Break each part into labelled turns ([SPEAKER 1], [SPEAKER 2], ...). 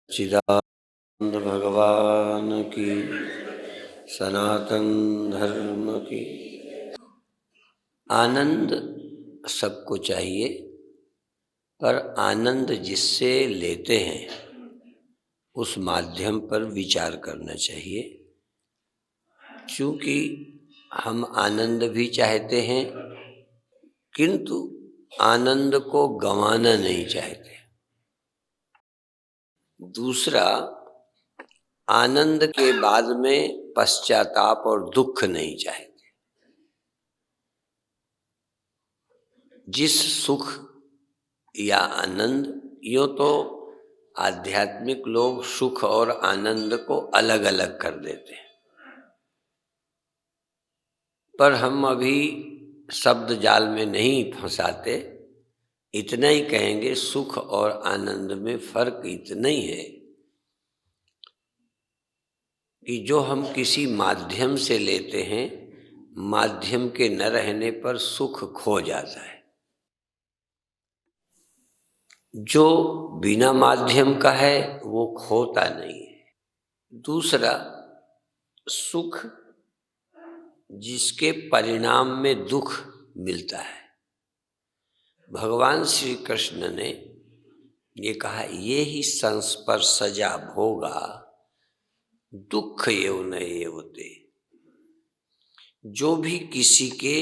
[SPEAKER 1] चिदानंद भगवान की, सनातन धर्म की। आनंद सबको चाहिए, पर आनंद जिससे लेते हैं उस माध्यम पर विचार करना चाहिए। क्योंकि हम आनंद भी चाहते हैं, किंतु आनंद को गंवाना नहीं चाहते। दूसरा, आनंद के बाद में पश्चाताप और दुख नहीं चाहते। जिस सुख या आनंद, यो तो आध्यात्मिक लोग सुख और आनंद को अलग अलग कर देते हैं, पर हम अभी शब्द जाल में नहीं फंसाते। इतना ही कहेंगे, सुख और आनंद में फर्क इतना ही है कि जो हम किसी माध्यम से लेते हैं, माध्यम के न रहने पर सुख खो जाता है। जो बिना माध्यम का है वो खोता नहीं है। दूसरा, सुख जिसके परिणाम में दुख मिलता है। भगवान श्री कृष्ण ने ये कहा, ये ही संस्पर्शजा भोगा दुख एव न एवते। जो भी किसी के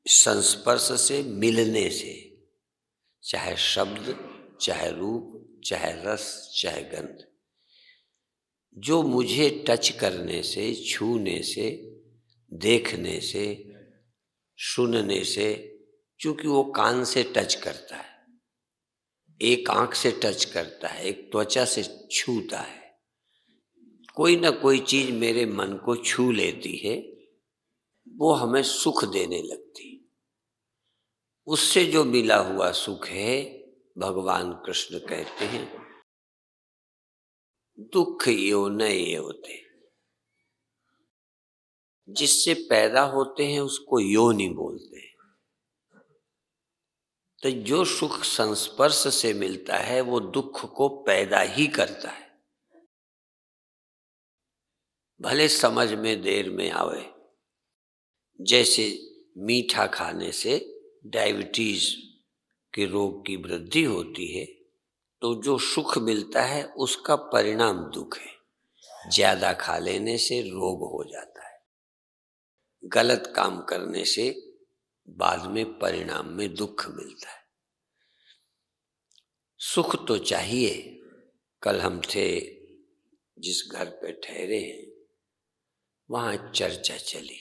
[SPEAKER 1] संस्पर्श से, मिलने से, चाहे शब्द, चाहे रूप, चाहे रस, चाहे गंध, जो मुझे टच करने से, छूने से, देखने से, सुनने से, क्योंकि वो कान से टच करता है, एक आंख से टच करता है, एक त्वचा से छूता है, कोई ना कोई चीज मेरे मन को छू लेती है, वो हमें सुख देने लगती। उससे जो मिला हुआ सुख है, भगवान कृष्ण कहते हैं दुख यो न एवते। जिससे पैदा होते हैं उसको योनि बोलते हैं। तो जो सुख संस्पर्श से मिलता है वो दुख को पैदा ही करता है, भले समझ में देर में आवे। जैसे मीठा खाने से डायबिटीज के रोग की वृद्धि होती है, तो जो सुख मिलता है उसका परिणाम दुख है। ज्यादा खा लेने से रोग हो जाता है। गलत काम करने से बाद में परिणाम में दुख मिलता है। सुख तो चाहिए। कल हम थे जिस घर पे ठहरे हैं, वहां चर्चा चली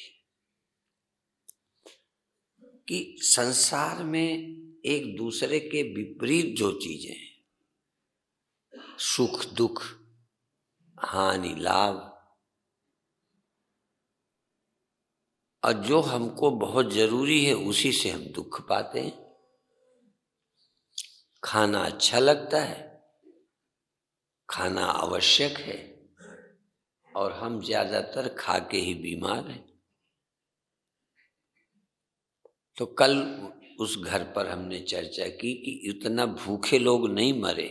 [SPEAKER 1] कि संसार में एक दूसरे के विपरीत जो चीजें हैं, सुख दुख, हानि लाभ, और जो हमको बहुत जरूरी है उसी से हम दुख पाते हैं। खाना अच्छा लगता है, खाना आवश्यक है, और हम ज्यादातर खा के ही बीमार हैं। तो कल उस घर पर हमने चर्चा की कि इतना भूखे लोग नहीं मरे।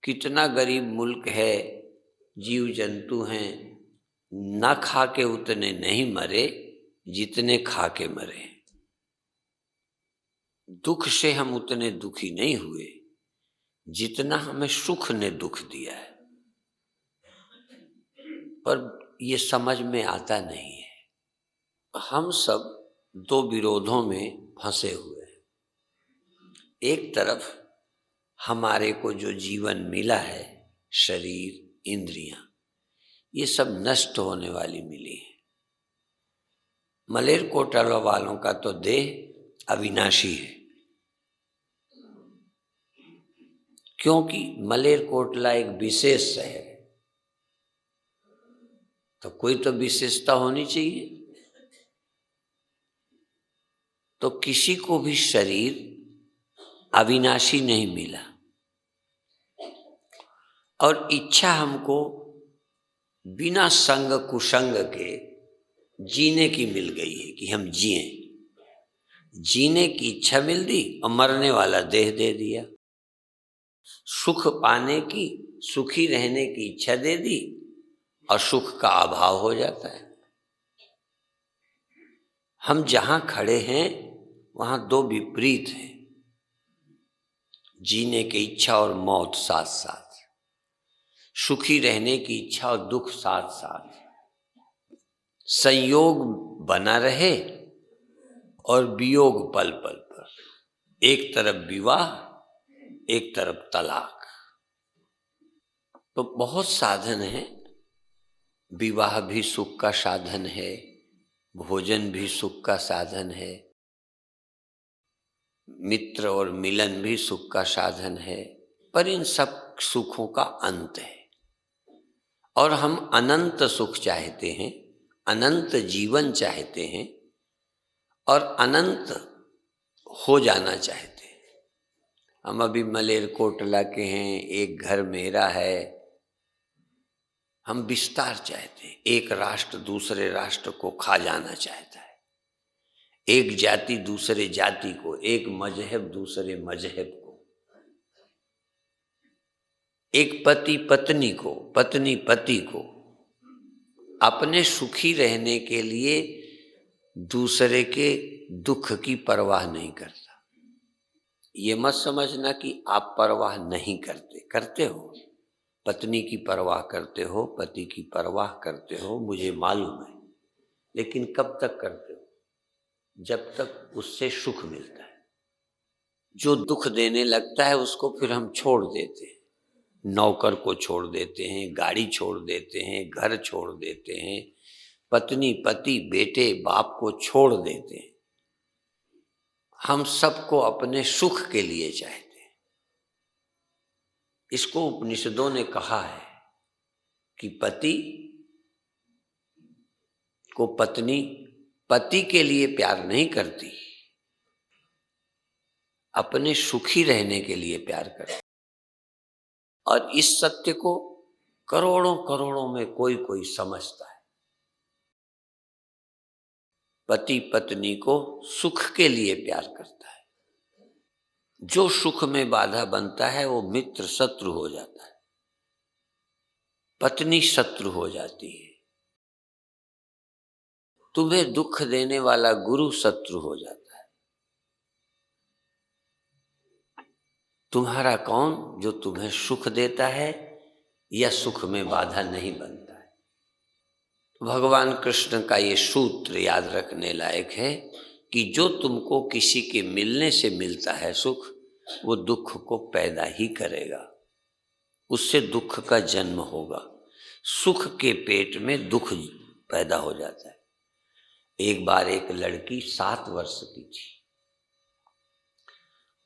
[SPEAKER 1] कितना गरीब मुल्क है, जीव जंतु हैं, ना खा के उतने नहीं मरे जितने खा के मरे। दुख से हम उतने दुखी नहीं हुए जितना हमें सुख ने दुख दिया है, पर ये समझ में आता नहीं है। हम सब दो विरोधों में फंसे हुए हैं। एक तरफ हमारे को जो जीवन मिला है, शरीर, इंद्रियां, ये सब नष्ट होने वाली मिली है। मलेरकोटला वालों का तो देह अविनाशी है, क्योंकि मलेरकोटला एक विशेष शहर है, तो कोई तो विशेषता होनी चाहिए। तो किसी को भी शरीर अविनाशी नहीं मिला, और इच्छा हमको बिना संग कुसंग के जीने की मिल गई है कि हम जिएं। जीने की इच्छा मिल दी और मरने वाला देह दे दिया। सुख पाने की, सुखी रहने की इच्छा दे दी और सुख का अभाव हो जाता है। हम जहां खड़े हैं वहां दो विपरीत हैं, जीने की इच्छा और मौत साथ साथ, सुखी रहने की इच्छा और दुख साथ साथ। संयोग बना रहे और वियोग पल पल पर, एक तरफ विवाह, एक तरफ तलाक। तो बहुत साधन है। विवाह भी सुख का साधन है, भोजन भी सुख का साधन है, मित्र और मिलन भी सुख का साधन है, पर इन सब सुखों का अंत है। और हम अनंत सुख चाहते हैं, अनंत जीवन चाहते हैं और अनंत हो जाना चाहते हैं। हम अभी मलेरकोटला के हैं, एक घर मेरा है। हम विस्तार चाहते हैं, एक राष्ट्र दूसरे राष्ट्र को खा जाना चाहता है, एक जाति दूसरे जाति को, एक मजहब दूसरे मजहब को, एक पति पत्नी को, पत्नी पति को। अपने सुखी रहने के लिए दूसरे के दुख की परवाह नहीं करता। ये मत समझना कि आप परवाह नहीं करते, करते हो। पत्नी की परवाह करते हो, पति की परवाह करते हो, मुझे मालूम है। लेकिन कब तक करते हो? जब तक उससे सुख मिलता है। जो दुख देने लगता है उसको फिर हम छोड़ देते हैं। नौकर को छोड़ देते हैं, गाड़ी छोड़ देते हैं, घर छोड़ देते हैं, पत्नी पति बेटे बाप को छोड़ देते हैं। हम सबको अपने सुख के लिए चाहते हैं। इसको उपनिषदों ने कहा है कि पति को पत्नी पति के लिए प्यार नहीं करती, अपने सुखी रहने के लिए प्यार करती। और इस सत्य को करोड़ों करोड़ों में कोई कोई समझता है। पति पत्नी को सुख के लिए प्यार करता है। जो सुख में बाधा बनता है वो मित्र शत्रु हो जाता है, पत्नी शत्रु हो जाती है। तुम्हें दुख देने वाला गुरु शत्रु हो जाता है। तुम्हारा कौन जो तुम्हें सुख देता है या सुख में बाधा नहीं बनता है। भगवान कृष्ण का ये सूत्र याद रखने लायक है कि जो तुमको किसी के मिलने से मिलता है सुख, वो दुख को पैदा ही करेगा, उससे दुख का जन्म होगा। सुख के पेट में दुख पैदा हो जाता है। एक बार एक लड़की 7 वर्ष की थी,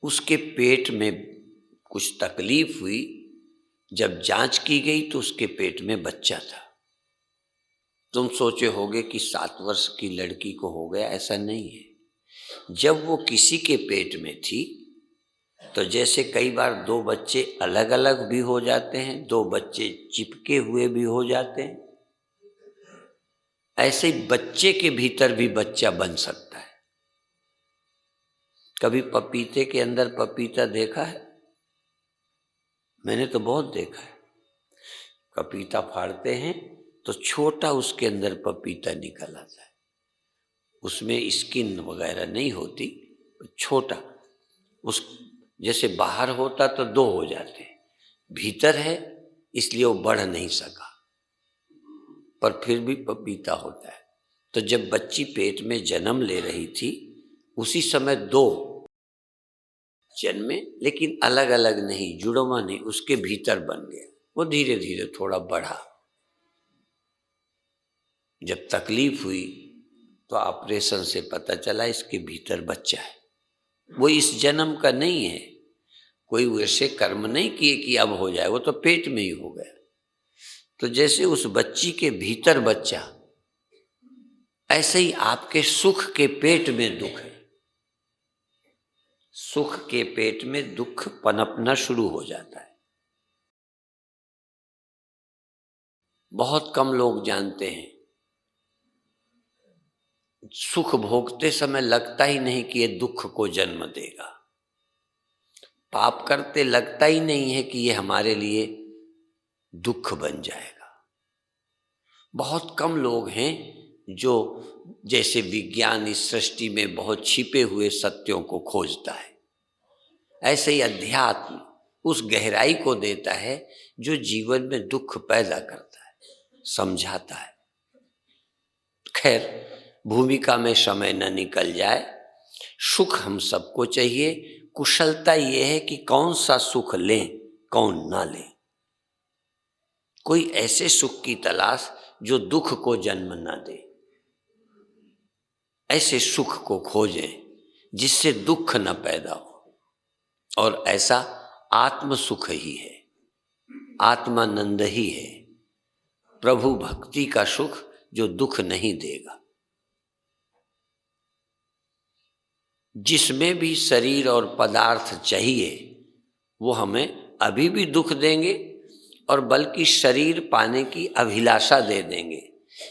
[SPEAKER 1] उसके पेट में कुछ तकलीफ हुई। जब जांच की गई तो उसके पेट में बच्चा था। तुम सोचे होगे कि 7 वर्ष की लड़की को हो गया, ऐसा नहीं है। जब वो किसी के पेट में थी तो जैसे कई बार 2 बच्चे अलग अलग भी हो जाते हैं, 2 बच्चे चिपके हुए भी हो जाते हैं, ऐसे ही बच्चे के भीतर भी बच्चा बन सकता है। कभी पपीते के अंदर पपीता देखा है? मैंने तो बहुत देखा है। पपीता फाड़ते हैं तो छोटा उसके अंदर पपीता निकल आता है। उसमें स्किन वगैरह नहीं होती, छोटा। उस जैसे बाहर होता तो 2 हो जाते, भीतर है इसलिए वो बढ़ नहीं सका, पर फिर भी पपीता होता है। तो जब बच्ची पेट में जन्म ले रही थी उसी समय 2 जन्मे, लेकिन अलग अलग नहीं, जुड़वा नहीं, उसके भीतर बन गया। वो धीरे धीरे थोड़ा बढ़ा। जब तकलीफ हुई तो ऑपरेशन से पता चला इसके भीतर बच्चा है। वो इस जन्म का नहीं है, कोई वैसे कर्म नहीं किए कि अब हो जाए, वो तो पेट में ही हो गया। तो जैसे उस बच्ची के भीतर बच्चा, ऐसे ही आपके सुख के पेट में दुख है। सुख के पेट में दुख पनपना शुरू हो जाता है। बहुत कम लोग जानते हैं सुख भोगते समय लगता ही नहीं कि ये दुख को जन्म देगा, पाप करते लगता ही नहीं है कि ये हमारे लिए दुख बन जाएगा। बहुत कम लोग हैं जो जैसे विज्ञान इस सृष्टि में बहुत छिपे हुए सत्यों को खोजता है, ऐसे ही अध्यात्म उस गहराई को देता है जो जीवन में दुख पैदा करता है, समझाता है। खैर, भूमिका में समय न निकल जाए। सुख हम सबको चाहिए, कुशलता यह है कि कौन सा सुख लें कौन ना लें। कोई ऐसे सुख की तलाश जो दुख को जन्म ना दे, ऐसे सुख को खोजें जिससे दुख न पैदा हो। और ऐसा आत्म सुख ही है, आत्मानंद ही है, प्रभु भक्ति का सुख जो दुख नहीं देगा। जिसमें भी शरीर और पदार्थ चाहिए वो हमें अभी भी दुख देंगे और बल्कि शरीर पाने की अभिलाषा दे देंगे।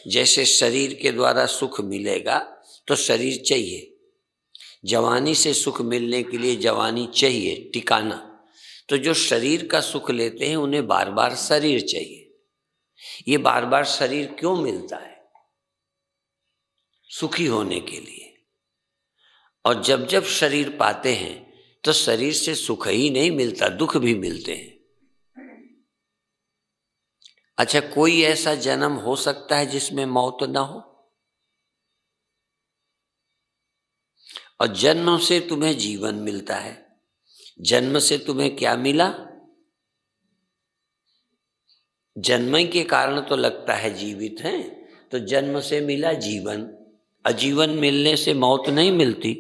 [SPEAKER 1] जैसे शरीर के द्वारा सुख मिलेगा तो शरीर चाहिए, जवानी से सुख मिलने के लिए जवानी चाहिए, टिकाना। तो जो शरीर का सुख लेते हैं उन्हें बार बार शरीर चाहिए। ये बार बार शरीर क्यों मिलता है? सुखी होने के लिए। और जब जब शरीर पाते हैं तो शरीर से सुख ही नहीं मिलता, दुख भी मिलते हैं। अच्छा, कोई ऐसा जन्म हो सकता है जिसमें मौत ना हो? और जन्म से तुम्हें जीवन मिलता है। जन्म से तुम्हें क्या मिला? जन्म के कारण तो लगता है जीवित हैं, तो जन्म से मिला जीवन। अजीवन मिलने से मौत नहीं मिलती।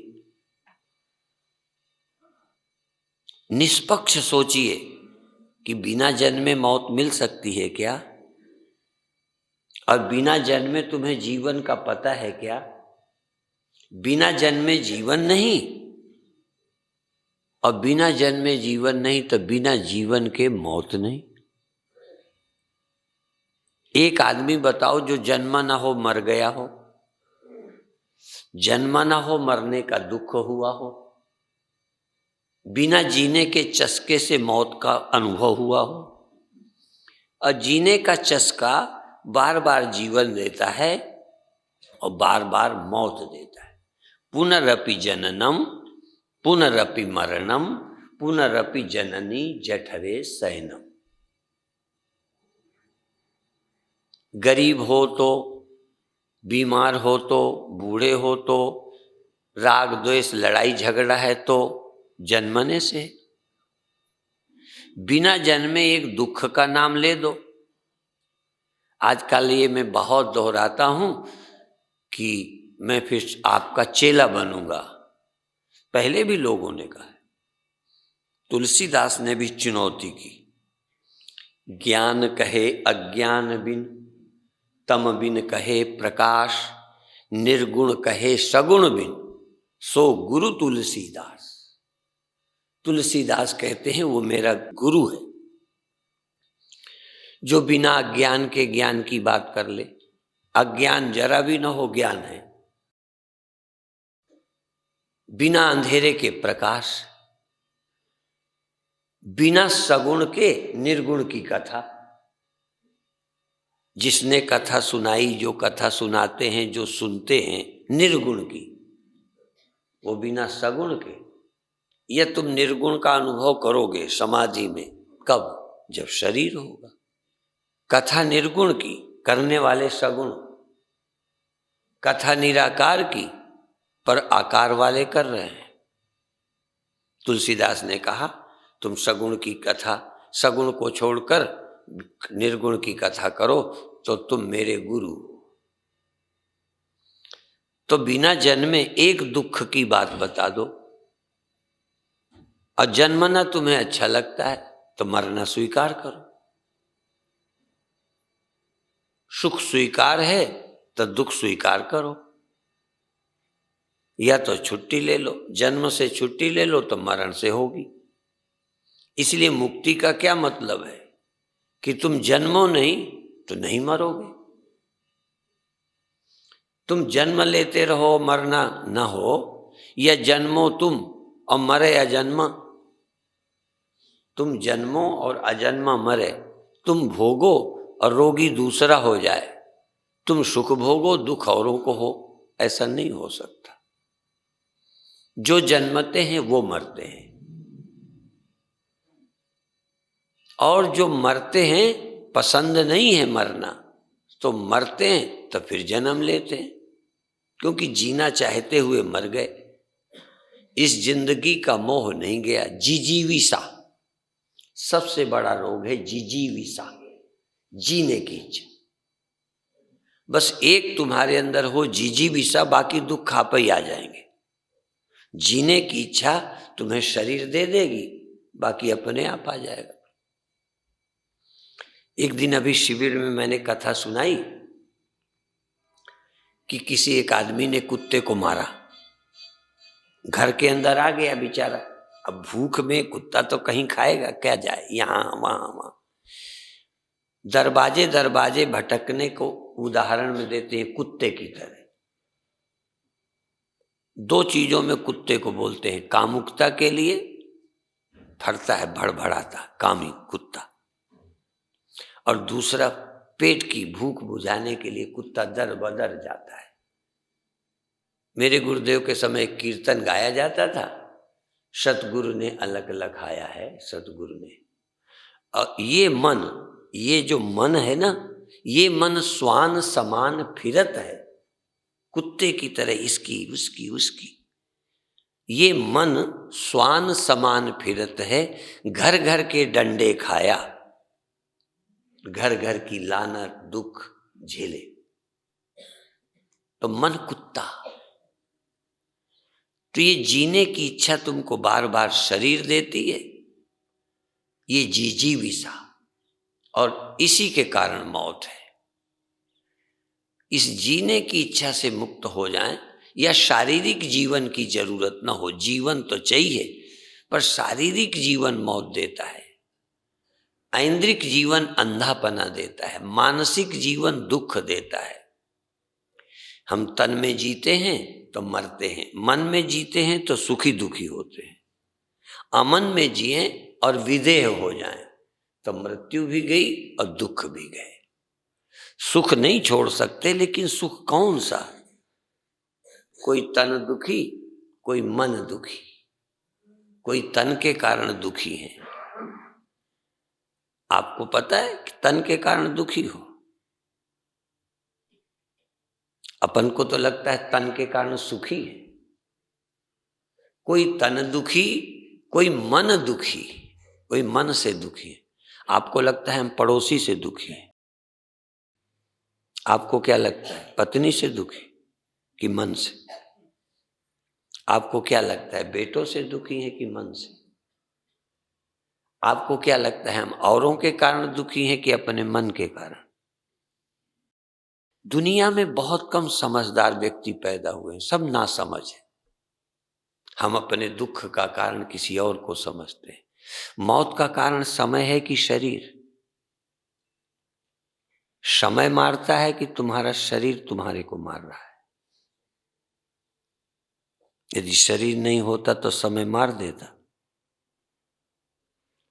[SPEAKER 1] निष्पक्ष सोचिए कि बिना जन्मे मौत मिल सकती है क्या? और बिना जन्मे तुम्हें जीवन का पता है क्या? बिना जन्मे जीवन नहीं, और बिना जन्मे जीवन नहीं तो बिना जीवन के मौत नहीं। एक आदमी बताओ जो जन्मा ना हो मर गया हो, जन्मा ना हो मरने का दुख हुआ हो, बिना जीने के चस्के से मौत का अनुभव हुआ हो। और जीने का चस्का बार बार जीवन देता है और बार बार मौत देता है। पुनरपि जननम पुनरपि मरणम पुनरपि जननी जठरे शयनम। गरीब हो तो, बीमार हो तो, बूढ़े हो तो, राग द्वेष लड़ाई झगड़ा है तो जन्मने से। बिना जन्मे एक दुख का नाम ले दो। आजकल ये मैं बहुत दोहराता हूं कि मैं फिर आपका चेला बनूंगा। पहले भी लोगों ने कहा है, तुलसीदास ने भी चुनौती की। ज्ञान कहे अज्ञान बिन, तम बिन कहे प्रकाश, निर्गुण कहे सगुण बिन, सो गुरु तुलसीदास। तुलसीदास कहते हैं वो मेरा गुरु है जो बिना अज्ञान के ज्ञान की बात कर ले। अज्ञान जरा भी न हो ज्ञान है, बिना अंधेरे के प्रकाश, बिना सगुण के निर्गुण की कथा। जिसने कथा सुनाई, जो कथा सुनाते हैं, जो सुनते हैं निर्गुण की, वो बिना सगुण के। यह तुम निर्गुण का अनुभव करोगे समाधि में, कब? जब शरीर होगा। कथा निर्गुण की, करने वाले सगुण। कथा निराकार की, पर आकार वाले कर रहे हैं। तुलसीदास ने कहा तुम सगुण की कथा, सगुण को छोड़कर निर्गुण की कथा करो तो तुम मेरे गुरु। तो बिना जन्मे एक दुख की बात बता दो। और जन्मना तुम्हें अच्छा लगता है तो मरना स्वीकार करो। सुख स्वीकार है तो दुख स्वीकार करो, या तो छुट्टी ले लो। जन्म से छुट्टी ले लो तो मरण से होगी। इसलिए मुक्ति का क्या मतलब है कि तुम जन्मो नहीं तो नहीं मरोगे। तुम जन्म लेते रहो मरना न हो, या जन्मो तुम और मरे अजन्मा। तुम जन्मो और अजन्मा मरे, तुम भोगो और रोगी दूसरा हो जाए, तुम सुख भोगो दुख औरों को हो, ऐसा नहीं हो सकता। जो जन्मते हैं वो मरते हैं, और जो मरते हैं पसंद नहीं है मरना, तो मरते हैं तो फिर जन्म लेते हैं, क्योंकि जीना चाहते हुए मर गए। इस जिंदगी का मोह नहीं गया। जिजीविसा सबसे बड़ा रोग है, जिजीविसा, जीने की इच्छा। बस एक तुम्हारे अंदर हो जिजीविसा, बाकी दुख आप ही आ जाएंगे। जीने की इच्छा तुम्हें शरीर दे देगी, बाकी अपने आप आ जाएगा। एक दिन अभी शिविर में मैंने कथा सुनाई कि किसी एक आदमी ने कुत्ते को मारा, घर के अंदर आ गया बेचारा। अब भूख में कुत्ता तो कहीं खाएगा, क्या जाए, यहां वहां वहां। दरवाजे दरवाजे भटकने को उदाहरण में देते हैं कुत्ते की तरह। दो चीजों में कुत्ते को बोलते हैं, कामुकता के लिए फरता है, भड़भड़ाता कामी कुत्ता, और दूसरा पेट की भूख बुझाने के लिए कुत्ता दर बदर जाता है। मेरे गुरुदेव के समय कीर्तन गाया जाता था, सतगुरु ने अलग लखाया है, सतगुरु ने। और ये जो मन है ना, ये मन स्वान समान फिरत है, कुत्ते की तरह इसकी उसकी उसकी। ये मन स्वान समान फिरत है, घर घर के डंडे खाया, घर घर की लानत दुख झेले। तो मन कुत्ता। तो ये जीने की इच्छा तुमको बार बार शरीर देती है, ये जिजीविसा, और इसी के कारण मौत है। इस जीने की इच्छा से मुक्त हो जाएं, या शारीरिक जीवन की जरूरत ना हो, जीवन तो चाहिए पर शारीरिक जीवन मौत देता है, ऐन्द्रिक जीवन अंधापना देता है, मानसिक जीवन दुख देता है। हम तन में जीते हैं तो मरते हैं, मन में जीते हैं तो सुखी दुखी होते हैं। अमन में जिए और विदेह हो जाएं तो मृत्यु भी गई और दुख भी गए। सुख नहीं छोड़ सकते, लेकिन सुख कौन सा? कोई तन दुखी, कोई मन दुखी, कोई तन के कारण दुखी है। आपको पता है कि तन के कारण दुखी हो? अपन को तो लगता है तन के कारण सुखी है। कोई तन दुखी, कोई मन दुखी, कोई मन से दुखी है। आपको लगता है हम पड़ोसी से दुखी हैं। आपको क्या लगता है, पत्नी से दुखी कि मन से? आपको क्या लगता है, बेटों से दुखी है कि मन से? आपको क्या लगता है, हम औरों के कारण दुखी हैं कि अपने मन के कारण? दुनिया में बहुत कम समझदार व्यक्ति पैदा हुए हैं, सब नासमझ है। हम अपने दुख का कारण किसी और को समझते हैं। मौत का कारण समय है कि शरीर? समय मारता है कि तुम्हारा शरीर तुम्हारे को मार रहा है? यदि शरीर नहीं होता तो समय मार देता।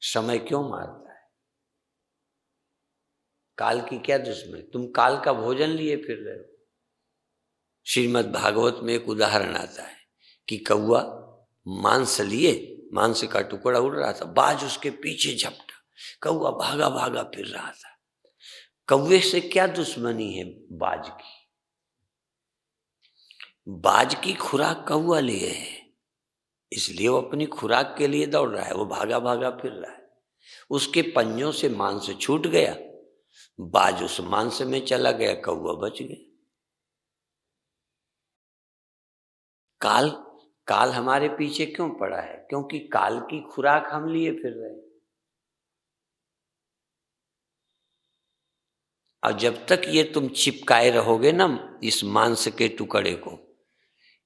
[SPEAKER 1] समय क्यों मारता है? काल की क्या दुश्मनी? तुम काल का भोजन लिए फिर रहे हो। श्रीमद् भागवत में एक उदाहरण आता है कि कौआ मांस लिए, मांस का टुकड़ा उड़ रहा था, बाज उसके पीछे झपटा, कौआ भागा भागा फिर रहा था। कौवे से क्या दुश्मनी है बाज की? बाज की खुराक कौआ लिए है, इसलिए वो अपनी खुराक के लिए दौड़ रहा है, वो भागा भागा फिर रहा है। उसके पंजों से मांस छूट गया, बाज उस मांस में चला गया, कौआ बच गया। काल काल हमारे पीछे क्यों पड़ा है? क्योंकि काल की खुराक हम लिए फिर रहे। और जब तक ये तुम चिपकाए रहोगे ना इस मांस के टुकड़े को,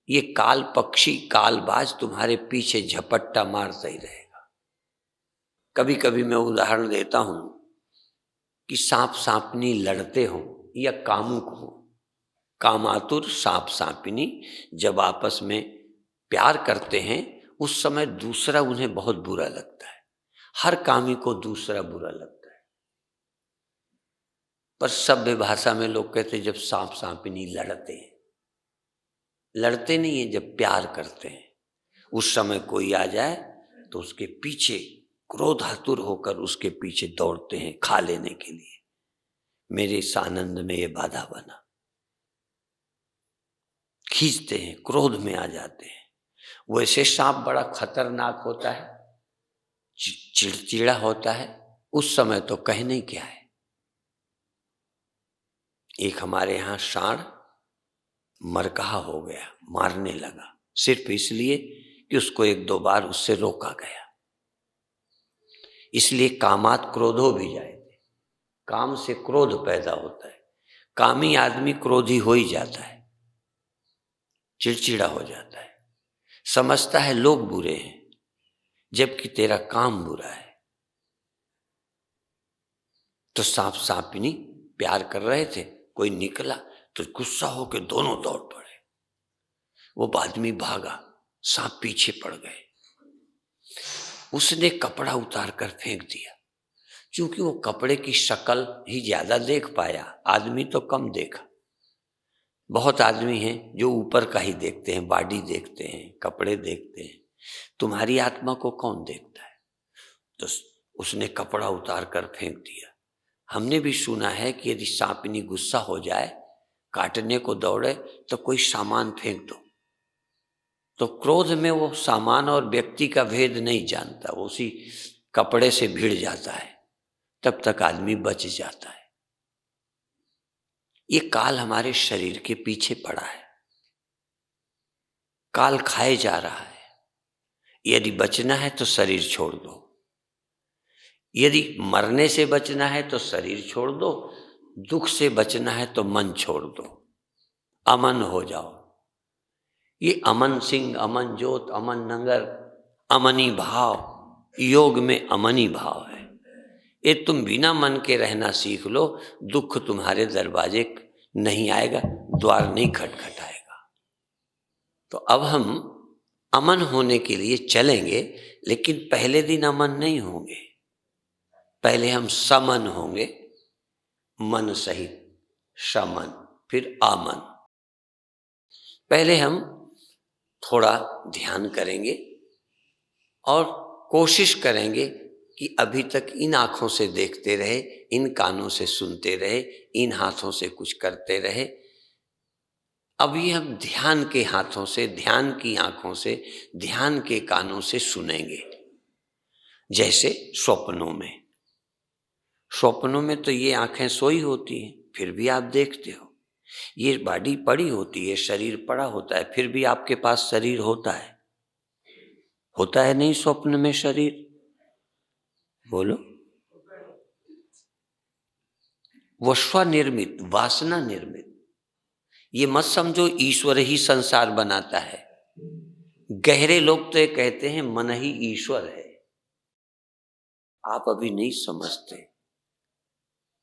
[SPEAKER 1] ये काल पक्षी कालबाज तुम्हारे पीछे झपट्टा मारता ही रहेगा। कभी कभी मैं उदाहरण देता हूं कि सांप सांपनी लड़ते हो या कामुक हो, कामातुर सांप सांपिनी जब आपस में प्यार करते हैं उस समय दूसरा उन्हें बहुत बुरा लगता है। हर कामी को दूसरा बुरा लगता है। पर सभ्य भाषा में लोग कहते हैं जब सांप सांपिनी लड़ते हैं, लड़ते नहीं है, जब प्यार करते हैं उस समय कोई आ जाए तो उसके पीछे क्रोधातुर होकर उसके पीछे दौड़ते हैं खा लेने के लिए। मेरे इस आनंद में ये बाधा बना, खींचते हैं, क्रोध में आ जाते हैं। वैसे सांप बड़ा खतरनाक होता है, चिड़चिड़ा होता है, उस समय तो कहने क्या है। एक हमारे यहाँ सांड मरकहा हो गया, मारने लगा, सिर्फ इसलिए कि उसको एक दो बार उससे रोका गया। इसलिए कामात क्रोधो भी जाए, काम से क्रोध पैदा होता है। कामी आदमी क्रोधी हो ही जाता है, चिड़चिड़ा हो जाता है, समझता है लोग बुरे हैं जबकि तेरा काम बुरा है। तो सांप सांपिनी प्यार कर रहे थे, कोई निकला तो गुस्सा होकर दोनों दौड़ पड़े। वो आदमी भागा, सांप पीछे पड़ गए। उसने कपड़ा उतार कर फेंक दिया, क्योंकि वो कपड़े की शक्ल ही ज्यादा देख पाया, आदमी तो कम देखा। बहुत आदमी हैं जो ऊपर का ही देखते हैं, बॉडी देखते हैं, कपड़े देखते हैं। तुम्हारी आत्मा को कौन देखता है? तो उसने कपड़ा उतार कर फेंक दिया। हमने भी सुना है कि यदि सांपिनी गुस्सा हो जाए, काटने को दौड़े, तो कोई सामान फेंक दो, तो क्रोध में वो सामान और व्यक्ति का भेद नहीं जानता, वो उसी कपड़े से भिड़ जाता है, तब तक आदमी बच जाता है। ये काल हमारे शरीर के पीछे पड़ा है, काल खाए जा रहा है। यदि बचना है तो शरीर छोड़ दो, यदि मरने से बचना है तो शरीर छोड़ दो, दुख से बचना है तो मन छोड़ दो, अमन हो जाओ। ये अमन सिंह, अमन जोत, अमन नंगर, अमनी भाव, योग में अमनी भाव है। ये तुम बिना मन के रहना सीख लो, दुख तुम्हारे दरवाजे नहीं आएगा, द्वार नहीं खटखटाएगा। तो अब हम अमन होने के लिए चलेंगे, लेकिन पहले दिन अमन नहीं होंगे, पहले हम समन होंगे, मन सहित समन, फिर आमन। पहले हम थोड़ा ध्यान करेंगे और कोशिश करेंगे कि अभी तक इन आँखों से देखते रहे, इन कानों से सुनते रहे, इन हाथों से कुछ करते रहे। अभी हम ध्यान के हाथों से, ध्यान की आँखों से, ध्यान के कानों से सुनेंगे। जैसे स्वप्नों में, स्वप्नों में तो ये आँखें सोई होती हैं, फिर भी आप देखते हो। ये बॉडी पड़ी होती है, शरीर पड़ा होता है, फिर भी आपके पास शरीर होता है नहीं स्वप्न में शरीर? बोलो। वो स्वनिर्मित, वासना निर्मित। ये मत समझो ईश्वर ही संसार बनाता है। गहरे लोग तो ये कहते हैं मन ही ईश्वर है। आप अभी नहीं समझते,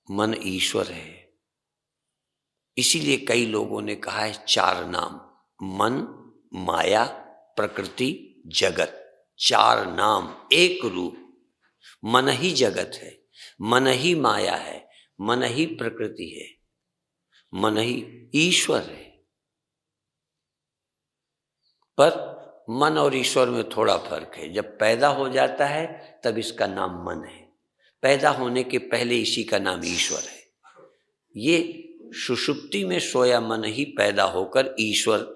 [SPEAKER 1] मन ईश्वर है। इसीलिए कई लोगों ने कहा है 4 नाम, मन, माया, प्रकृति, जगत। 4 नाम, एक रूप। मन ही जगत है, मन ही माया है, मन ही प्रकृति है, मन ही ईश्वर है। पर मन और ईश्वर में थोड़ा फर्क है। जब पैदा हो जाता है तब इसका नाम मन है, पैदा होने के पहले इसी का नाम ईश्वर है। ये सुषुप्ति में सोया मन ही पैदा होकर ईश्वर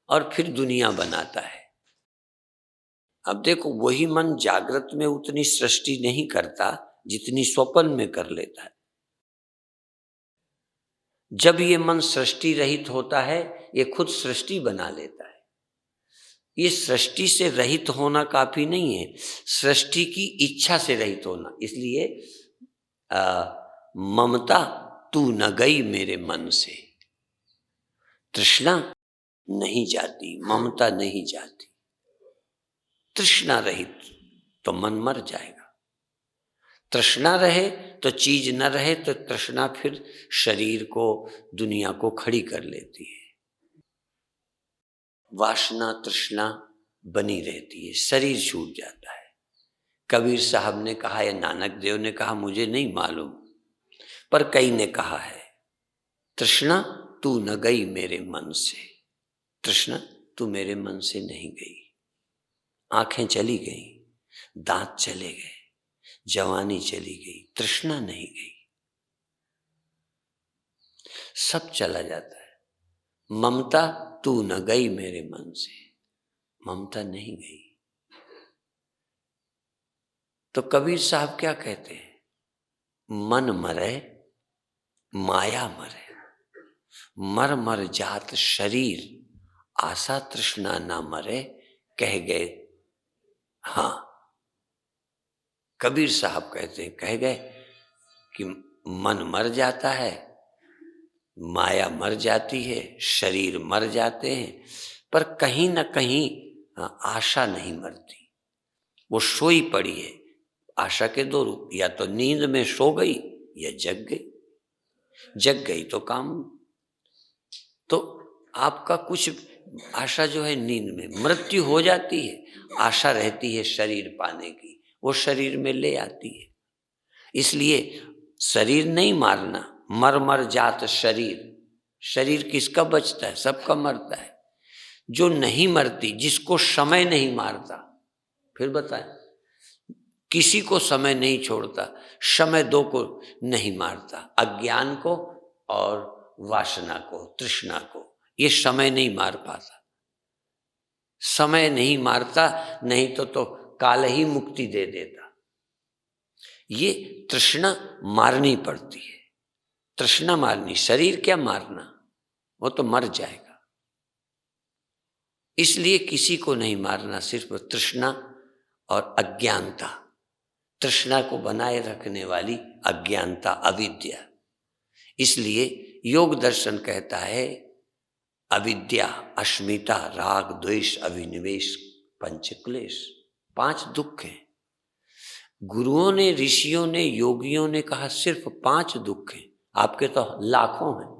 [SPEAKER 1] और फिर दुनिया बनाता है। अब देखो, वही मन जागृत में उतनी सृष्टि नहीं करता जितनी स्वप्न में कर लेता है। जब ये मन सृष्टि रहित होता है, ये खुद सृष्टि बना लेता है। ये सृष्टि से रहित होना काफी नहीं है, सृष्टि की इच्छा से रहित होना। इसलिए ममता तू न गई मेरे मन से, तृष्णा नहीं जाती, ममता नहीं जाती। तृष्णा रहित तो मन मर जाएगा। तृष्णा रहे तो चीज न रहे तो तृष्णा फिर शरीर को, दुनिया को खड़ी कर लेती है। वासना तृष्णा बनी रहती है, शरीर छूट जाता है। कबीर साहब ने कहा या नानक देव ने कहा, मुझे नहीं मालूम, पर कई ने कहा है, तृष्णा तू न गई मेरे मन से। तृष्णा तू मेरे मन से नहीं गई। आंखें चली गई, दांत चले गए, जवानी चली गई, तृष्णा नहीं गई। सब चला जाता है। ममता तू न गई मेरे मन से, ममता नहीं गई। तो कबीर साहब क्या कहते हैं, मन मरे माया मरे, मर मर जात शरीर, आशा तृष्णा ना मरे, कह गए। हाँ, कबीर साहब कहते हैं, कह गए कि मन मर जाता है, माया मर जाती है, शरीर मर जाते हैं, पर कहीं ना कहीं आशा नहीं मरती। वो सोई पड़ी है। आशा के दो रूप, या तो नींद में सो गई या जग गई। जग गई तो काम, तो आपका कुछ आशा जो है नींद में, मृत्यु हो जाती है, आशा रहती है शरीर पाने की, वो शरीर में ले आती है। इसलिए शरीर नहीं मारना, मर मर जात शरीर। शरीर किसका बचता है, सबका मरता है। जो नहीं मरती, जिसको समय नहीं मारता, फिर बताएं, किसी को समय नहीं छोड़ता, समय दो को नहीं मारता, अज्ञान को और वासना को, तृष्णा को, ये समय नहीं मार पाता। समय नहीं मारता, नहीं तो काल ही मुक्ति दे देता। ये तृष्णा मारनी पड़ती है, तृष्णा मारनी। शरीर क्या मारना, वो तो मर जाएगा। इसलिए किसी को नहीं मारना, सिर्फ तृष्णा और अज्ञानता। तृष्णा को बनाए रखने वाली अज्ञानता, अविद्या। इसलिए योग दर्शन कहता है, अविद्या, अस्मिता, राग, द्वेष, अभिनिवेश, पंचक्लेश, 5 दुख हैं। गुरुओं ने, ऋषियों ने, योगियों ने कहा सिर्फ 5 दुख हैं। आपके तो लाखों हैं,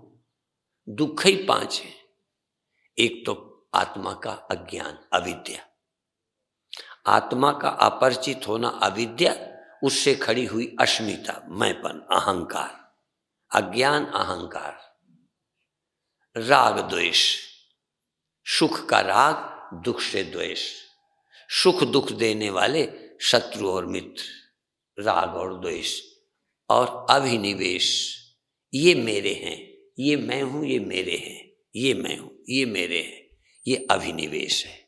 [SPEAKER 1] दुख ही 5 हैं। एक तो आत्मा का अज्ञान, अविद्या। आत्मा का अपरिचित होना अविद्या, उससे खड़ी हुई अस्मिता, मैंपन, अहंकार, अज्ञान, अहंकार। राग द्वेष, सुख का राग, दुख से द्वेष। सुख दुख देने वाले शत्रु और मित्र, राग और द्वेष। और अभिनिवेश, ये मेरे हैं, ये मैं हूं, ये मेरे हैं, ये मैं हूं, ये मेरे हैं, ये अभिनिवेश है।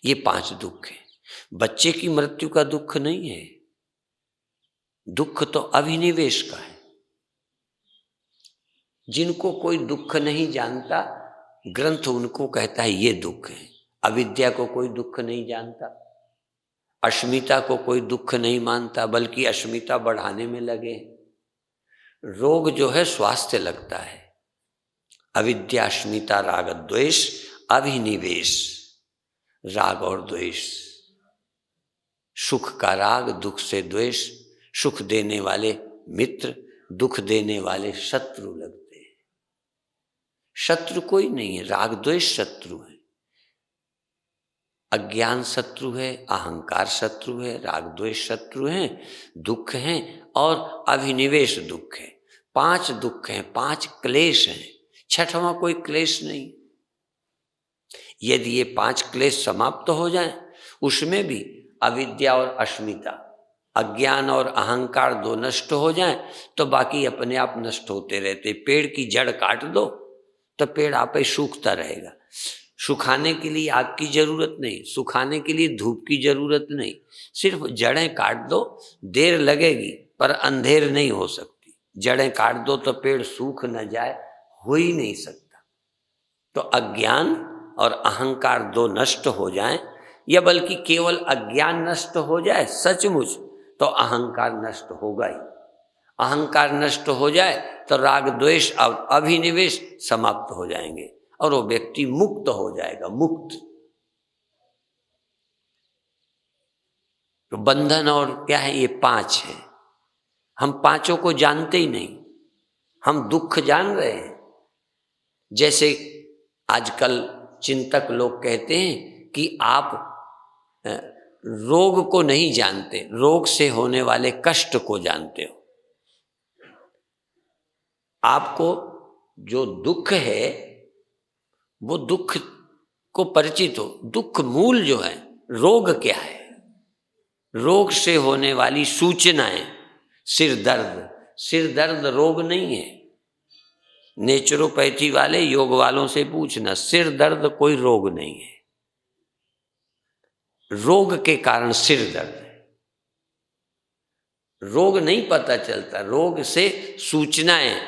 [SPEAKER 1] ये 5 दुख है। बच्चे की मृत्यु का दुख नहीं है, दुख तो अभिनिवेश का है। जिनको कोई दुख नहीं जानता, ग्रंथ उनको कहता है ये दुख है। अविद्या को कोई दुख नहीं जानता, अस्मिता को कोई दुख नहीं मानता, बल्कि अस्मिता बढ़ाने में लगे। रोग जो है स्वास्थ्य लगता है। अविद्या, अस्मिता, राग, द्वेष, अभिनिवेश, राग और द्वेष। सुख का राग, दुख से द्वेष। सुख देने वाले मित्र, दुख देने वाले शत्रु लगते हैं। शत्रु कोई नहीं है, राग द्वेष शत्रु है। अज्ञान शत्रु है, अहंकार शत्रु है, राग द्वेष शत्रु हैं, दुख हैं और अभिनिवेश दुख है। 5 दुख हैं, 5 क्लेश हैं, 6वां कोई क्लेश नहीं। यदि ये 5 क्लेश समाप्त हो जाएं, उसमें भी अविद्या और अस्मिता, अज्ञान और अहंकार 2 नष्ट हो जाएं, तो बाकी अपने आप नष्ट होते रहते। पेड़ की जड़ काट दो तो पेड़ आप ही सूखता रहेगा। सुखाने के लिए आग की जरूरत नहीं, सुखाने के लिए धूप की जरूरत नहीं, सिर्फ जड़ें काट दो, देर लगेगी पर अंधेर नहीं हो सकती। जड़ें काट दो तो पेड़ सूख न जाए, हो ही नहीं सकता। तो अज्ञान और अहंकार 2 नष्ट हो जाएं, या बल्कि केवल अज्ञान नष्ट हो जाए सचमुच, तो अहंकार नष्ट होगा ही। अहंकार नष्ट हो जाए तो राग द्वेष और अभिनिवेश समाप्त हो जाएंगे और वो व्यक्ति मुक्त हो जाएगा, मुक्त। तो बंधन और क्या है, ये पांच है। हम पांचों को जानते ही नहीं, हम दुख जान रहे हैं। जैसे आजकल चिंतक लोग कहते हैं कि आप रोग को नहीं जानते, रोग से होने वाले कष्ट को जानते हो। आपको जो दुख है वो दुख को परिचित हो। दुख मूल जो है, रोग क्या है, रोग से होने वाली सूचनाएं, सिर दर्द रोग नहीं है। नेचुरोपैथी वाले, योग वालों से पूछना, सिर दर्द कोई रोग नहीं है। रोग के कारण सिर दर्द है। रोग नहीं पता चलता, रोग से सूचनाएं,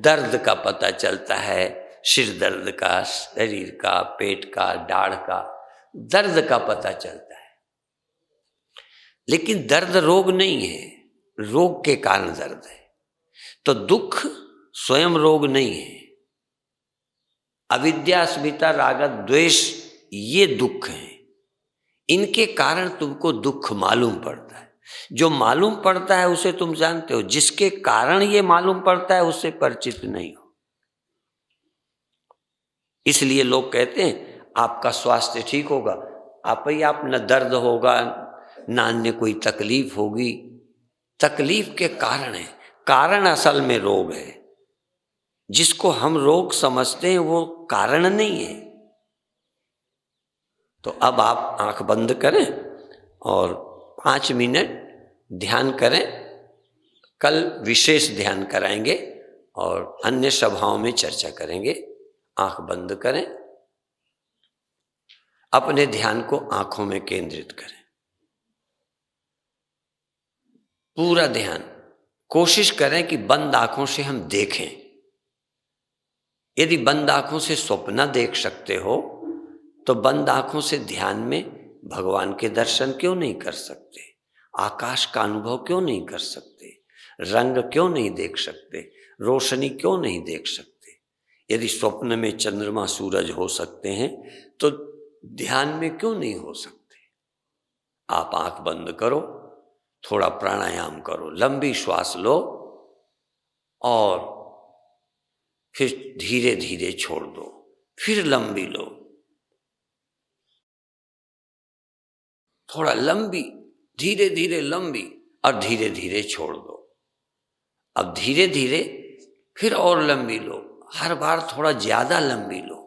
[SPEAKER 1] दर्द का पता चलता है, सिर दर्द का, शरीर का, पेट का, दाढ़ का, दर्द का पता चलता है। लेकिन दर्द रोग नहीं है, रोग के कारण दर्द है। तो दुख स्वयं रोग नहीं है। अविद्या, अस्मिता, राग, द्वेष, ये दुख हैं। इनके कारण तुमको दुख मालूम पड़ता है। जो मालूम पड़ता है उसे तुम जानते हो, जिसके कारण ये मालूम पड़ता है उससे परिचित नहीं हो। इसलिए लोग कहते हैं आपका स्वास्थ्य ठीक होगा, आप न दर्द होगा, ना अन्य कोई तकलीफ होगी। तकलीफ के कारण है, कारण असल में रोग है। जिसको हम रोग समझते हैं वो कारण नहीं है। तो अब आप आंख बंद करें और 5 मिनट ध्यान करें। कल विशेष ध्यान कराएंगे और अन्य सभाओं में चर्चा करेंगे। आंख बंद करें, अपने ध्यान को आंखों में केंद्रित करें, पूरा ध्यान। कोशिश करें कि बंद आंखों से हम देखें। यदि बंद आंखों से स्वप्न देख सकते हो तो बंद आंखों से ध्यान में भगवान के दर्शन क्यों नहीं कर सकते? आकाश का अनुभव क्यों नहीं कर सकते? रंग क्यों नहीं देख सकते? रोशनी क्यों नहीं देख सकते? यदि स्वप्न में चंद्रमा सूरज हो सकते हैं तो ध्यान में क्यों नहीं हो सकते? आप आंख बंद करो, थोड़ा प्राणायाम करो, लंबी श्वास लो और फिर धीरे धीरे छोड़ दो, फिर लंबी लो, थोड़ा लंबी, धीरे धीरे लंबी और धीरे धीरे छोड़ दो। अब धीरे धीरे फिर और लंबी लो, हर बार थोड़ा ज्यादा लंबी लो,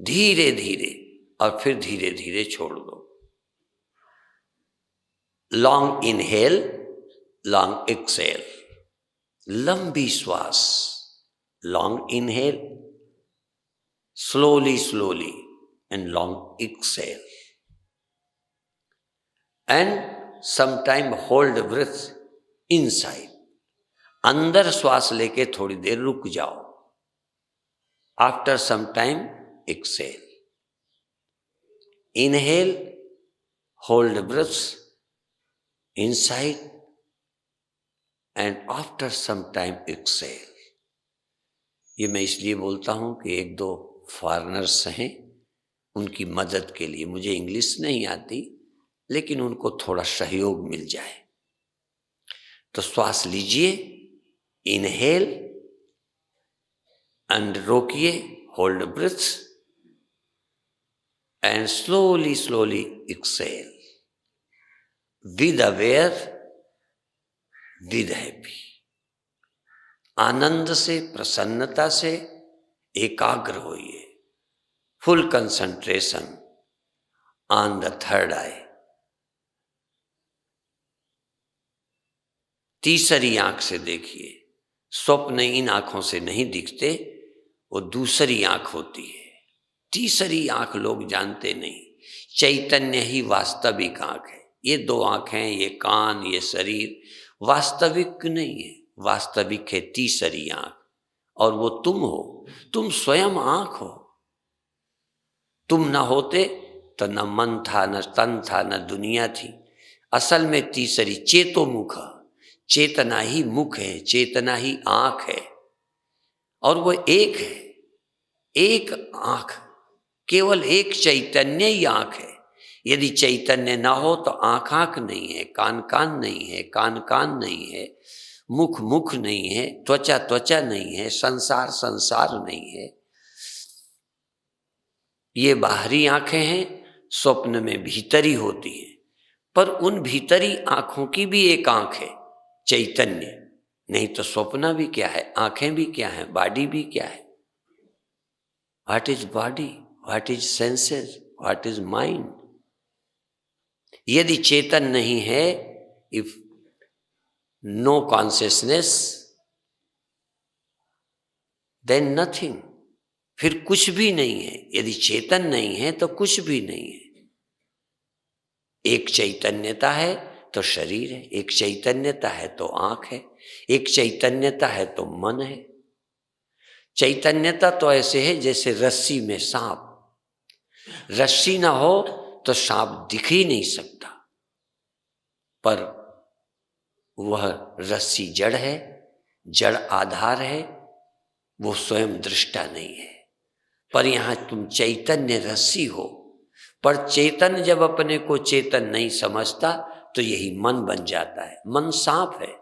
[SPEAKER 1] धीरे धीरे, और फिर धीरे धीरे छोड़ दो। लॉन्ग इनहेल, लॉन्ग एक्सेल, लंबी श्वास, long inhale, slowly and long exhale, and sometime hold breath inside. अंदर श्वास लेके थोड़ी देर रुक जाओ। After some time exhale. Inhale, hold breath inside, and after some time exhale. ये मैं इसलिए बोलता हूं कि 1-2 फॉरेनर्स हैं, उनकी मदद के लिए। मुझे इंग्लिश नहीं आती, लेकिन उनको थोड़ा सहयोग मिल जाए। तो श्वास लीजिए, इनहेल एंड रोकिए, hold breath and slowly exhale, with aware, with happy. आनंद से, प्रसन्नता से एकाग्र होइए। Full concentration on the third eye. तीसरी आंख से देखिए। स्वप्न इन आंखों से नहीं दिखते, वो दूसरी आंख होती है। तीसरी आंख लोग जानते नहीं। चैतन्य ही वास्तविक आंख है। ये 2 आंखें, ये कान, ये शरीर वास्तविक नहीं है। वास्तविक है तीसरी आंख, और वो तुम हो। तुम स्वयं आंख हो। तुम न होते तो न मन था, न तन था, न दुनिया थी। असल में तीसरी चेतोमुख, चेतना ही मुख है, चेतना ही आंख है, और वो एक है। एक आंख, केवल एक चैतन्य ही आंख है। यदि चैतन्य ना हो तो आँख आँख नहीं है, कान कान नहीं है, कान कान नहीं है, मुख मुख नहीं है, त्वचा त्वचा नहीं है, संसार संसार नहीं है। ये बाहरी आंखें हैं, स्वप्न में भीतरी होती है, पर उन भीतरी आंखों की भी एक आंख है चैतन्य, नहीं तो स्वप्न भी क्या है, आंखें भी क्या है, बॉडी भी क्या है। What is body, what is senses, what is mind. यदि चेतन नहीं है, if no consciousness, then nothing, फिर कुछ भी नहीं है। यदि चेतन नहीं है तो कुछ भी नहीं है। एक चैतन्यता है तो शरीर है, एक चैतन्यता है तो आंख है, एक चैतन्यता है तो मन है। चैतन्यता तो ऐसे है जैसे रस्सी में सांप, रस्सी ना हो तो सांप दिख ही नहीं सकता, पर वह रस्सी जड़ है, जड़ आधार है, वो स्वयं दृष्टा नहीं है। पर यहां तुम चैतन्य रस्सी हो, पर चेतन जब अपने को चेतन नहीं समझता तो यही मन बन जाता है। मन सांप है,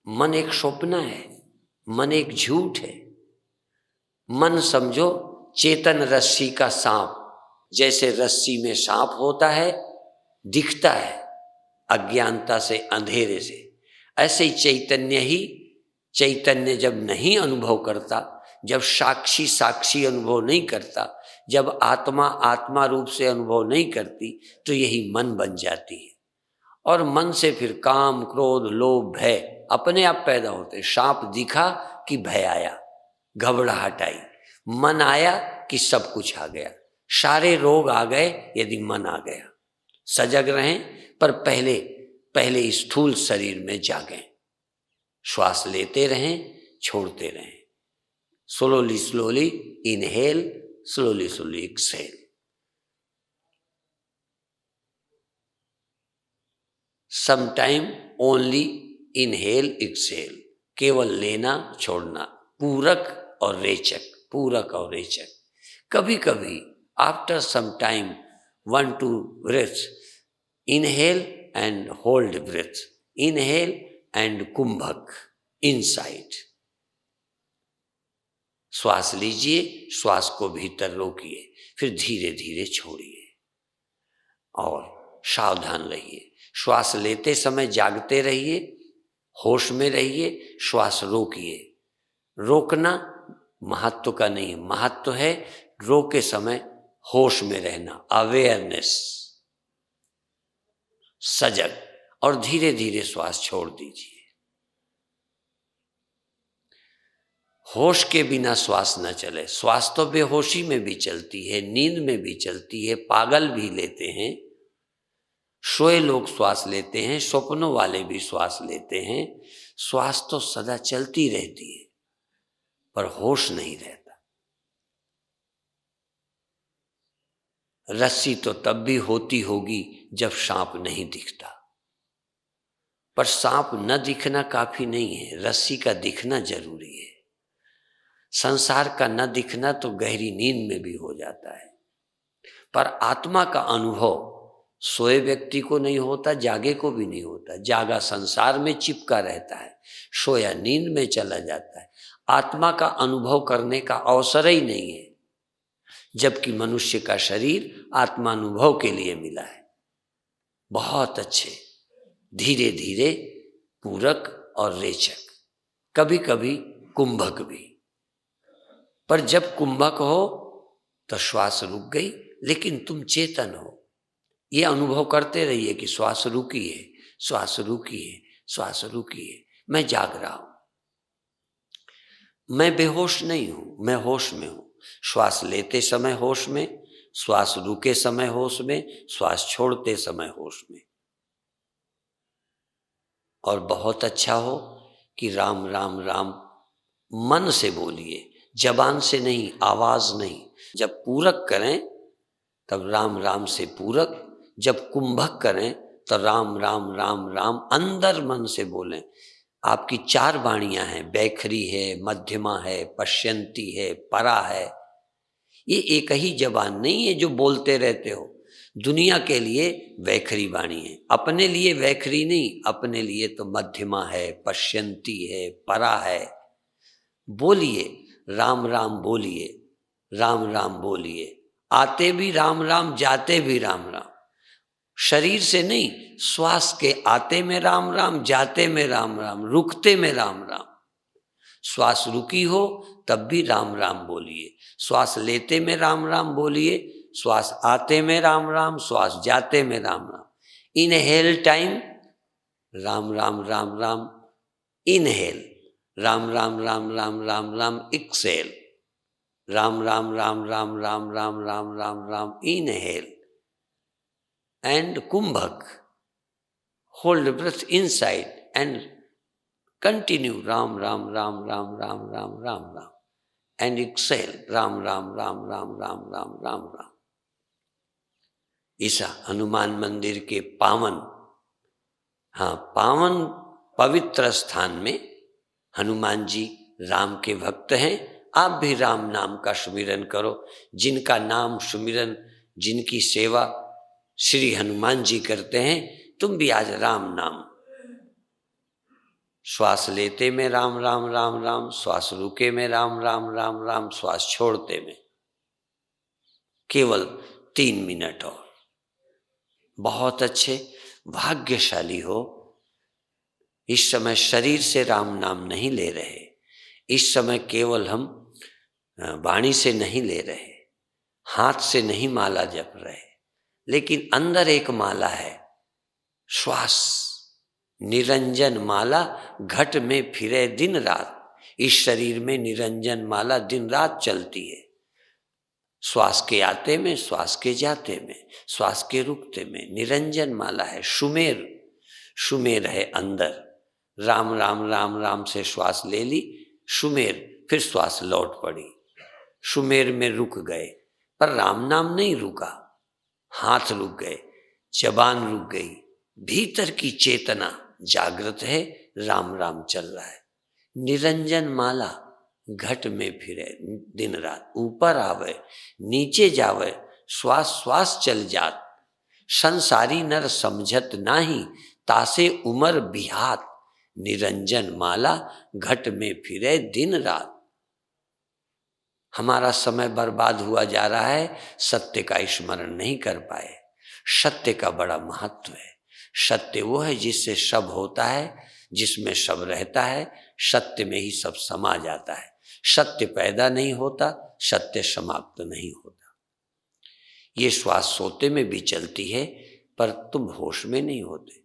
[SPEAKER 1] मन एक स्वप्न है, मन एक झूठ है। मन समझो चेतन रस्सी का सांप, जैसे रस्सी में सांप होता है, दिखता है अज्ञानता से, अंधेरे से, ऐसे ही चैतन्य जब नहीं अनुभव करता, जब साक्षी साक्षी अनुभव नहीं करता, जब आत्मा आत्मा रूप से अनुभव नहीं करती, तो यही मन बन जाती है। और मन से फिर काम क्रोध लोभ भय अपने आप पैदा होते। सांप दिखा कि भय आया, घबराहट आई, मन आया कि सब कुछ आ गया, सारे रोग आ गए यदि मन आ गया। सजग रहें, पर पहले स्थूल शरीर में जागें, श्वास लेते रहें, छोड़ते रहें, slowly inhale, slowly exhale. Sometime only inhale exhale, केवल लेना छोड़ना, पूरक और रेचक, पूरक और रेचक। कभी कभी after some time 1-2 breaths, inhale and hold breath, inhale and कुंभक इनसाइड। श्वास लीजिए, श्वास को भीतर रोकिए, फिर धीरे धीरे छोड़िए और सावधान रहिए। श्वास लेते समय जागते रहिए, होश में रहिए, श्वास रोकिए। रोकना महत्व का नहीं, महत्व है रोके समय होश में रहना, अवेयरनेस, सजग, और धीरे धीरे श्वास छोड़ दीजिए। होश के बिना श्वास न चले। श्वास तो बेहोशी में भी चलती है, नींद में भी चलती है, पागल भी लेते हैं, सोए लोग श्वास लेते हैं, स्वप्नों वाले भी श्वास लेते हैं। श्वास तो सदा चलती रहती है, पर होश नहीं रहता। रस्सी तो तब भी होती होगी जब सांप नहीं दिखता, पर सांप न दिखना काफी नहीं है, रस्सी का दिखना जरूरी है। संसार का न दिखना तो गहरी नींद में भी हो जाता है, पर आत्मा का अनुभव सोए व्यक्ति को नहीं होता, जागे को भी नहीं होता। जागा संसार में चिपका रहता है, सोया नींद में चला जाता है। आत्मा का अनुभव करने का अवसर ही नहीं है, जबकि मनुष्य का शरीर आत्मानुभव के लिए मिला है। बहुत अच्छे, धीरे धीरे पूरक और रेचक, कभी कभी कुंभक भी। पर जब कुंभक हो तो श्वास रुक गई, लेकिन तुम चेतन हो। ये अनुभव करते रहिए कि श्वास रुकी है, श्वास रुकी है, श्वास रुकी है, मैं जाग रहा हूं, मैं बेहोश नहीं हूं, मैं होश में हूं। श्वास लेते समय होश में, श्वास रुके समय होश में, श्वास छोड़ते समय होश में। और बहुत अच्छा हो कि राम राम राम मन से बोलिए, जबान से नहीं, आवाज नहीं। जब पूरक करें तब राम राम से पूरक, जब कुंभक करें तो राम राम राम राम अंदर मन से बोलें। आपकी 4 वाणियां हैं, बैखरी है, मध्यमा है, पश्यंती है, परा है। ये एक ही जबान नहीं है जो बोलते रहते हो। दुनिया के लिए वैखरी वाणी है, अपने लिए वैखरी नहीं, अपने लिए तो मध्यमा है, पश्यंती है, परा है। बोलिए राम राम, बोलिए राम राम, बोलिए आते भी राम राम, जाते भी राम राम। शरीर से नहीं, श्वास के आते में राम राम, जाते में राम राम, रुकते में राम राम। श्वास रुकी हो तब भी राम राम बोलिए, श्वास लेते में राम राम बोलिए, श्वास आते में राम राम, श्वास जाते में Ram Ram. Inhale time Ram Ram Ram Ram, inhale Ram Ram Ram Ram Ram Ram, exhale Ram Ram Ram Ram Ram Ram Ram Ram Ram, inhale and कुंभक, hold breath inside and continue Ram Ram Ram Ram Ram Ram Ram Ram and exhale Ram Ram Ram Ram Ram Ram Ram Ram। ईसा हनुमान मंदिर के पावन, हाँ पावन पवित्र स्थान में हनुमान जी राम के भक्त हैं। आप भी राम नाम का सुमिरन करो। जिनका नाम सुमिरन, जिनकी सेवा श्री हनुमान जी करते हैं, तुम भी आज राम नाम, श्वास लेते में राम राम राम राम, श्वास रुके में राम राम राम राम, श्वास छोड़ते में केवल 3 मिनट और। बहुत अच्छे, भाग्यशाली हो। इस समय शरीर से राम नाम नहीं ले रहे, इस समय केवल हम वाणी से नहीं ले रहे, हाथ से नहीं माला जप रहे, लेकिन अंदर एक माला है, श्वास निरंजन माला घट में फिरे दिन रात। इस शरीर में निरंजन माला दिन रात चलती है, श्वास के आते में, श्वास के जाते में, श्वास के रुकते में निरंजन माला है। सुमेर, सुमेर है अंदर। राम राम राम राम से श्वास ले ली, सुमेर, फिर श्वास लौट पड़ी, सुमेर में रुक गए, पर राम नाम नहीं रुका। हाथ रुक गए, जबान रुक गई, भीतर की चेतना जागृत है, राम राम चल रहा है। निरंजन माला घट में फिरे दिन रात, ऊपर आवे नीचे जावे, श्वास श्वास चल जात। संसारी नर समझत नाही, तासे उमर बिहात। निरंजन माला घट में फिरे दिन रात। हमारा समय बर्बाद हुआ जा रहा है, सत्य का स्मरण नहीं कर पाए। सत्य का बड़ा महत्व है। सत्य वो है जिससे सब होता है, जिसमें सब रहता है, सत्य में ही सब समा जाता है। सत्य पैदा नहीं होता, सत्य समाप्त नहीं होता। ये श्वास सोते में भी चलती है, पर तुम होश में नहीं होते,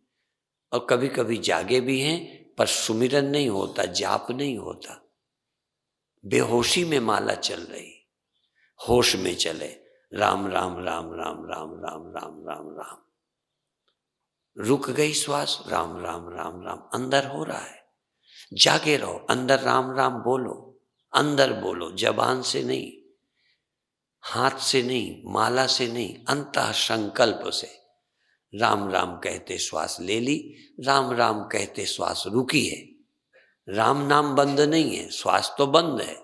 [SPEAKER 1] और कभी कभी जागे भी हैं, पर सुमिरन नहीं होता, जाप नहीं होता। बेहोशी में माला चल रही, होश में चले राम राम राम राम राम राम राम राम राम। रुक गई श्वास, राम राम राम राम अंदर हो रहा है। जागे रहो, अंदर राम राम बोलो, अंदर बोलो, जबान से नहीं, हाथ से नहीं, माला से नहीं, अंतः संकल्प से। राम राम कहते श्वास ले ली, राम राम कहते श्वास रुकी है। राम नाम बंद नहीं है, श्वास तो बंद है,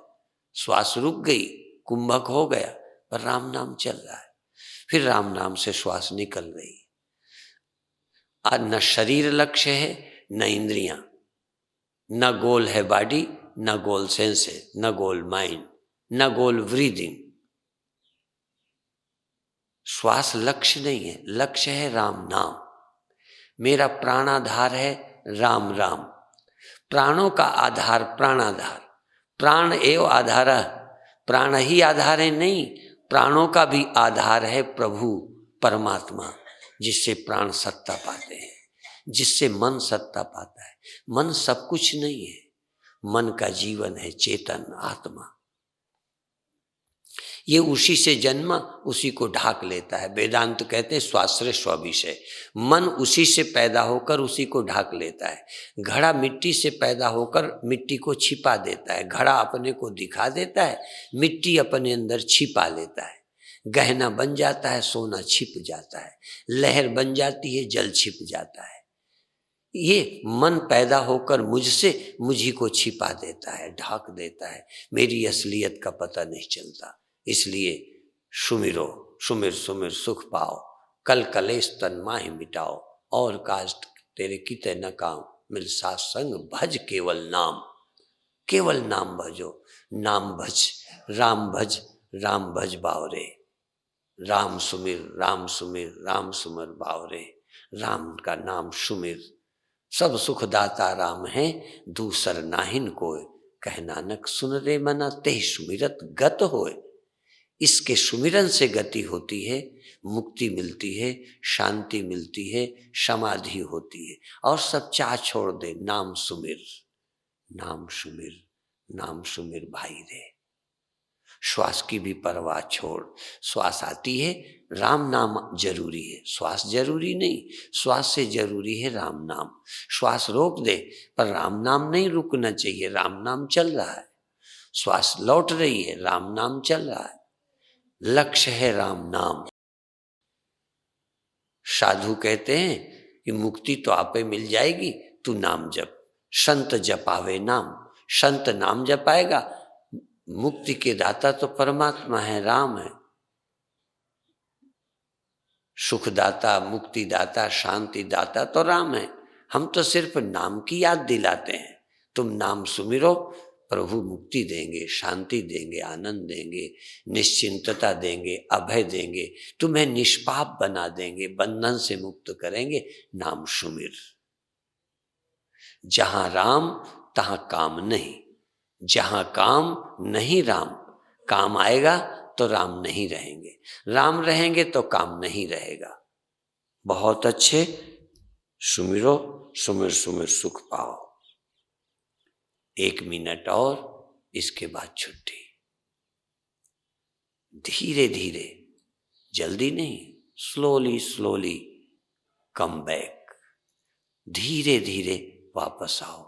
[SPEAKER 1] श्वास रुक गई, कुंभक हो गया, पर राम नाम चल रहा है। फिर राम नाम से श्वास निकल रही। आज न शरीर लक्ष्य है, न इंद्रियां, न गोल है बॉडी, न गोल सेंस है, न गोल माइंड, न गोल ब्रीदिंग। श्वास लक्ष्य नहीं है, लक्ष्य है राम नाम। मेरा प्राणाधार है राम राम। प्राणों का आधार प्राणाधार, प्राण एव आधार, प्राण ही आधार है नहीं, प्राणों का भी आधार है प्रभु परमात्मा, जिससे प्राण सत्ता पाते हैं, जिससे मन सत्ता पाता है। मन सब कुछ नहीं है, मन का जीवन है चेतन आत्मा। ये उसी से जन्मा, उसी को ढाक लेता है। वेदांत कहते हैं स्वाश्रय स्वविषय। मन उसी से पैदा होकर उसी को ढाक लेता है। घड़ा मिट्टी से पैदा होकर मिट्टी को छिपा देता है, घड़ा अपने को दिखा देता है, मिट्टी अपने अंदर छिपा लेता है। गहना बन जाता है, सोना छिप जाता है, लहर बन जाती है, जल छिप जाता है। ये मन पैदा होकर मुझसे मुझी को छिपा देता है, ढाक देता है। मेरी असलियत का पता नहीं चलता। इसलिए सुमिरो सुमिर सुमिर सुख पाओ, कल कलेश तन माहि मिटाओ, और कास्ट तेरे किते न काम, मिल सासंग भज केवल नाम। केवल नाम भजो, नाम भज, राम भज बावरे, राम सुमिर राम सुमिर राम सुमिर बावरे, राम का नाम सुमिर। सब सुखदाता राम है, दूसर नाहिन कोय, कह नानक सुन रे मना, ते सुमिरत गत होय। इसके सुमिरन से गति होती है, मुक्ति मिलती है, शांति मिलती है, समाधि होती है, और सब चाह छोड़ दे, नाम सुमिर, नाम सुमिर, नाम सुमिर भाई रे। श्वास की भी परवाह छोड़, श्वास आती है, राम नाम जरूरी है, श्वास जरूरी नहीं, श्वास से जरूरी है राम नाम। श्वास रोक दे पर राम नाम नहीं रुकना चाहिए, राम नाम चल रहा है। श्वास लौट रही है, राम नाम चल रहा है। लक्ष्य है राम नाम। साधु कहते हैं कि मुक्ति तो आपे मिल जाएगी, तू नाम जप। संत जपावे नाम, संत नाम जपाएगा, मुक्ति के दाता तो परमात्मा है, राम है। सुखदाता, मुक्तिदाता, शांति दाता तो राम है। हम तो सिर्फ नाम की याद दिलाते हैं। तुम नाम सुमिरो, प्रभु मुक्ति देंगे, शांति देंगे, आनंद देंगे, निश्चिंतता देंगे, अभय देंगे, तुम्हें निष्पाप बना देंगे, बंधन से मुक्त करेंगे। नाम सुमिर। जहां राम तहां काम नहीं, जहां काम नहीं राम। काम आएगा तो राम नहीं रहेंगे, राम रहेंगे तो काम नहीं रहेगा। बहुत अच्छे, सुमिरो, सुमिर सुमिर सुख पाओ। 1 मिनट और, इसके बाद छुट्टी। धीरे धीरे, जल्दी नहीं, स्लोली स्लोली कम बैक। धीरे धीरे वापस आओ,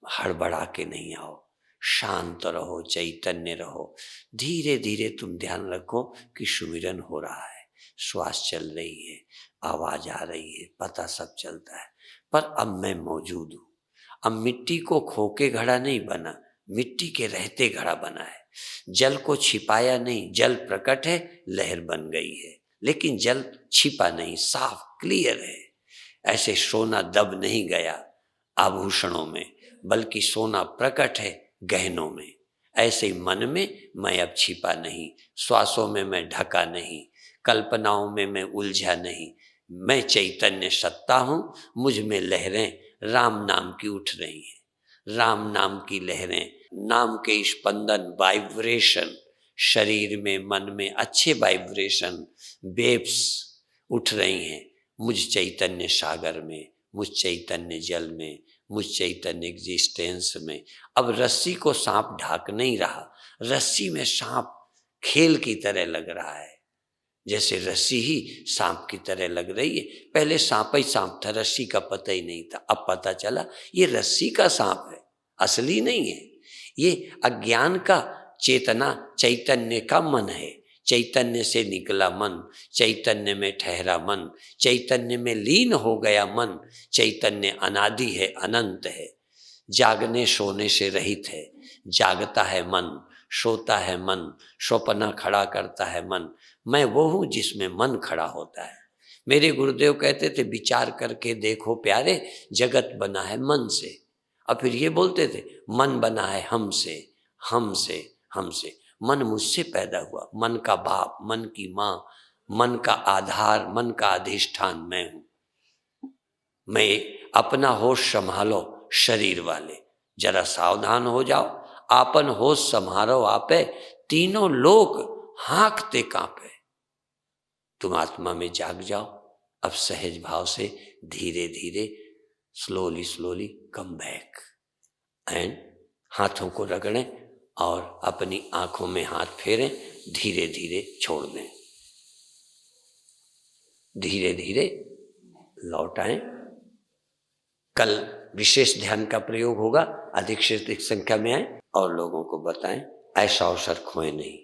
[SPEAKER 1] हड़बड़ा के नहीं आओ, शांत रहो, चैतन्य रहो। धीरे धीरे तुम ध्यान रखो कि सुमिरन हो रहा है, श्वास चल रही है, आवाज आ रही है, पता सब चलता है। पर अब मैं मौजूद हूं। अब मिट्टी को खो के घड़ा नहीं बना, मिट्टी के रहते घड़ा बना है। जल को छिपाया नहीं, जल प्रकट है, लहर बन गई है, लेकिन जल छिपा नहीं, साफ क्लियर है। ऐसे सोना दब नहीं गया आभूषणों में, बल्कि सोना प्रकट है गहनों में। ऐसे ही मन में मैं अब छिपा नहीं, श्वासों में मैं ढका नहीं, कल्पनाओं में मैं उलझा नहीं। मैं चैतन्य सत्ता हूं, मुझ में लहरें राम नाम की उठ रही हैं। राम नाम की लहरें, नाम के स्पंदन, वाइब्रेशन, शरीर में, मन में अच्छे वाइब्रेशन, वेव्स उठ रही हैं। मुझ चैतन्य सागर में, मुझ चैतन्य जल में, मुझ चैतन्य एग्जिस्टेंस में। अब रस्सी को सांप ढाक नहीं रहा, रस्सी में सांप खेल की तरह लग रहा है। जैसे रस्सी ही सांप की तरह लग रही है। पहले सांप ही सांप था, रस्सी का पता ही नहीं था। अब पता चला ये रस्सी का सांप है, असली नहीं है। ये अज्ञान का चेतना, चैतन्य का मन है। चैतन्य से निकला मन, चैतन्य में ठहरा मन, चैतन्य में लीन हो गया मन। चैतन्य अनादि है, अनंत है, जागने सोने से रहित है। जागता है मन, सोता है मन, स्वप्न खड़ा करता है मन। मैं वो हूं जिसमें मन खड़ा होता है। मेरे गुरुदेव कहते थे, विचार करके देखो प्यारे, जगत बना है मन से। और फिर ये बोलते थे, मन बना है हमसे, हमसे, हमसे। मन मुझसे पैदा हुआ, मन का बाप, मन की माँ, मन का आधार, मन का अधिष्ठान मैं हूं। मैं अपना होश संभालो शरीर वाले, जरा सावधान हो जाओ। आपन होश संभालो आपे, तीनों लोग हाँकते कांपे। तुम आत्मा में जाग जाओ। अब सहज भाव से धीरे धीरे, slowly slowly come back and हाथों को रगड़ें और अपनी आंखों में हाथ फेरें। धीरे धीरे छोड़ दें, धीरे धीरे लौट आएं। कल विशेष ध्यान का प्रयोग होगा, अधिक से अधिक संख्या में आए और लोगों को बताएं। ऐसा अवसर खोए नहीं।